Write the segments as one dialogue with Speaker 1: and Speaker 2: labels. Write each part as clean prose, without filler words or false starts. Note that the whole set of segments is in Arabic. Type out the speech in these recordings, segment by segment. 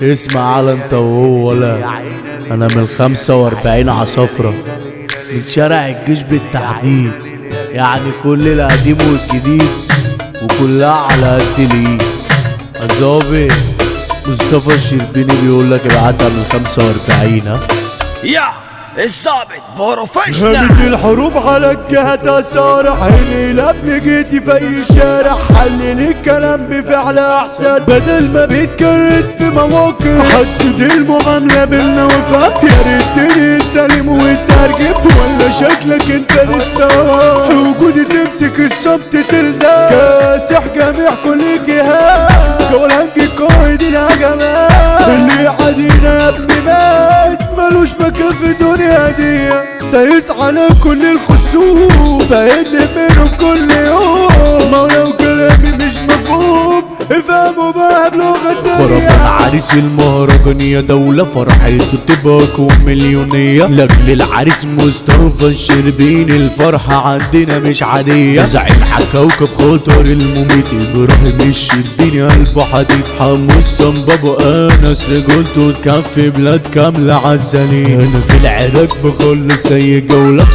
Speaker 1: اسمع على انت وهو، ولا انا من 45 عصفرة من شارع الجيش بالتحديد، يعني كل القديم والجديد وكلها على قد الايد. الظابط مصطفى الشربيني بيقولك ابعتها من 45. ها
Speaker 2: يا الظابط بروفيشنال.
Speaker 3: هانت الحروب على الجهة أسارع، عيني لابني جيتي في أي شارع، حلل الكلام بفعل أحسن بدل ما بيتكرر في مواقف. حدد المعاملة بينا وفهم، يا ريتني سليم وترجم، ولا شكلك انت لسه في وجودي تمسك الصمت تلزم. كاسح جميع كل الجهات، جولانجي قائد الهجمات، اللي عادينا يا ابني مات ملوش مكان في الدنيا دي. دايس على كل الخصوم، بقلب منهم كل يوم، ما لو كلامي مش مفهوم افهموا بقى بلغة الدنيا.
Speaker 1: فربنا عريس المهرجان يا دولة، فرحته تبقى مليونية لاجل العريس مصطفى الشربيني. الفرحة عندنا مش عادية، زعيم حكاوكب خطر المميت ابراهيم الشربيني، قلبه حديد حمو الصنبابو انس رجولته تكفي بلاد كاملة عالسليم. انا في العراق بخلص اي جولة،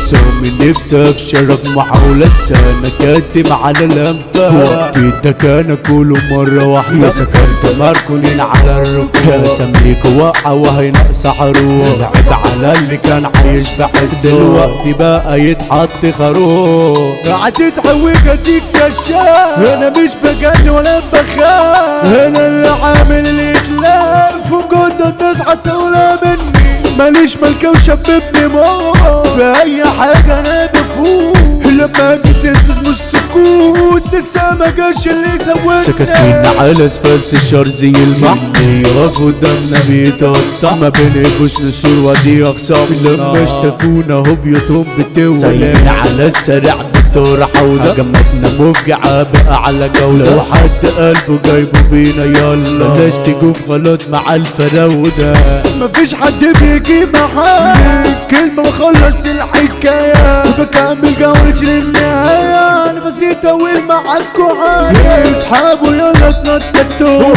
Speaker 1: من نفسي ابشرك محاولة، انا كاتم على الانفاق وقتك انا كله مرة واحدة. سكرت ماركونين على الركاب، سميك واقعة وهي ناقصة حروف. لعب على اللي كان عايش بحس، دلوقتي بقى يتحط خروف.
Speaker 3: هتتعوج اديك كشاف، انا مش بجن ولا بخاف، انا اللي عامل الاتلاف وجودة تصحى تولى مني. ماليش ملكة وشببني موت، في اي حاجة انا بفوق، لما جيت تنفذ السكوت لسه ما جاش اللي زودنا.
Speaker 1: سكاكين على اسفلت الشر زي المحمي، يقف قدامنا بيتقطع، ما بنقفوش نسور ودي اقسام. لما اشتكونا هو بيوتهم بتولى، سايقين على السريع دكتور حوضة، هجمتنا مفجعة بقى على جولة، وحد قلبه جايبه بينا يلا. بلاش تجوف غلط مع الفراودة،
Speaker 3: مفيش حد بيجي معاك كلمة وخلص الحكاية، وبكمل جولتي للنهاية. انا بس يطول معاكوا حاجة، اصحابه يلا اتنططوا، هو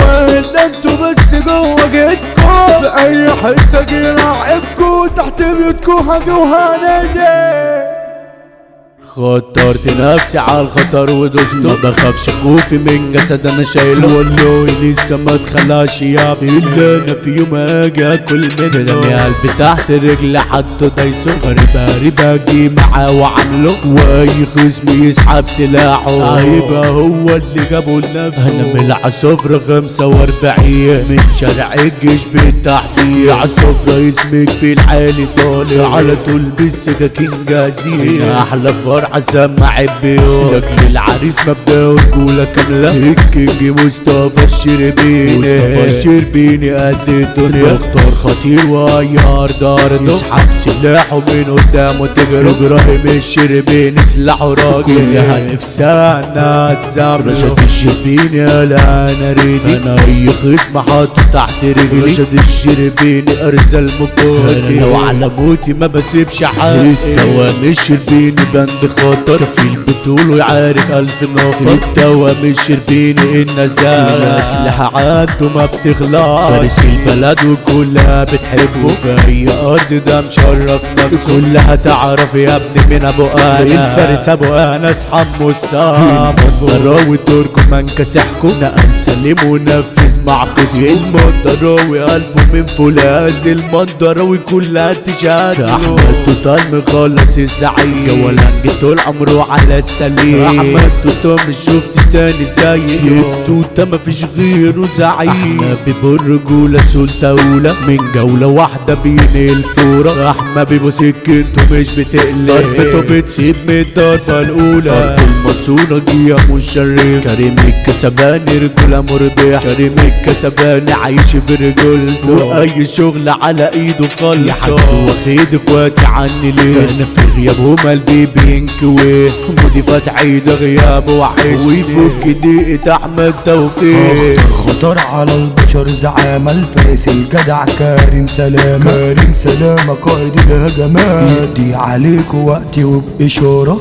Speaker 3: ده انتوا بس جوا جيتكوا، في اي حتة جي لاعبكوا، تحت بيوتكوا حاجة وهنادي.
Speaker 1: خطرت نفسي على الخطر ودوست، ما بخافش خوفي من جسد انا شايله، والله لسه ما اتخلاش يا بالله. انا في يوم اجي اكل منه، رمي قلبي تحت رجلي حطه دايسه، غريب اجي معاه وعامله، واي خصم يسحب سلاحه هيبقى هو اللي جابه لنفسه. انا من العصفرة 45 من شارع الجيش بالتحديد، عصفرة اسمك في العالي طالع، على طول بالسكاكين جاهزين. احلى فرحة سمع البيوت لاجل العريس مبدأ رجولة كاملة، الكينج مصطفى الشربيني قد الدنيا، دكتور خطير ويار دارده، يسحب سلاحه من قدامه تجري. ابراهيم الشربيني سلاحه راجل، كلها نفسها تزعل. رشد الشربيني لا انا ريدي، انا اي خصم حاطه تحت رجلي. رشد الشربيني ارزل مقاتل، لو على موتي ما بسيبش حد. توام الشربيني بند خطر، في البطول ويعارك الف نفر. التوام الشربيني النزال، الاسلحة عنده ما بتخلص، فارس البلد وكلها بتحبه، في اي ارض ده مشرف نفسه. كلها تعرف يا ابني من ابو انا، الفارس ابو انس حمو الصام. المنطراوي تركمان كسحكم، نقل سليم ونفذ مع خصم. المنطراوي قلبه من فولاذ، المنطراوي كلها تشهد له. احمد توتال مخلص الزعيم، جولانجي طول عمره على السليم. احمد توتا مش شفتش تاني زيه، التوتا مفيش غيره زعيم. احمد بيبو الرجولة سلطة من جولة واحدة بينقل الفورة. احمد بيبو سكنته مش بتقلق، ضربته بتسيب من الضربة الأولى. المنصورة جيه مشرف، كريم الكسباني رجولة مربح، كريم الكسباني عايش برجولته، وأي شغل على إيده خلص. يا حاج واخد اخواتي عني ليه، أنا في غيابهم قلبي بينكوي، مضيفات عيد غيابه وحشني، ويفك دقيقة أحمد توفيق.
Speaker 3: خطر على البشر زعامة، الفارس الجدع كريم سلامة، قائد الهجمات، يدي عليك وقتي وبإشارة.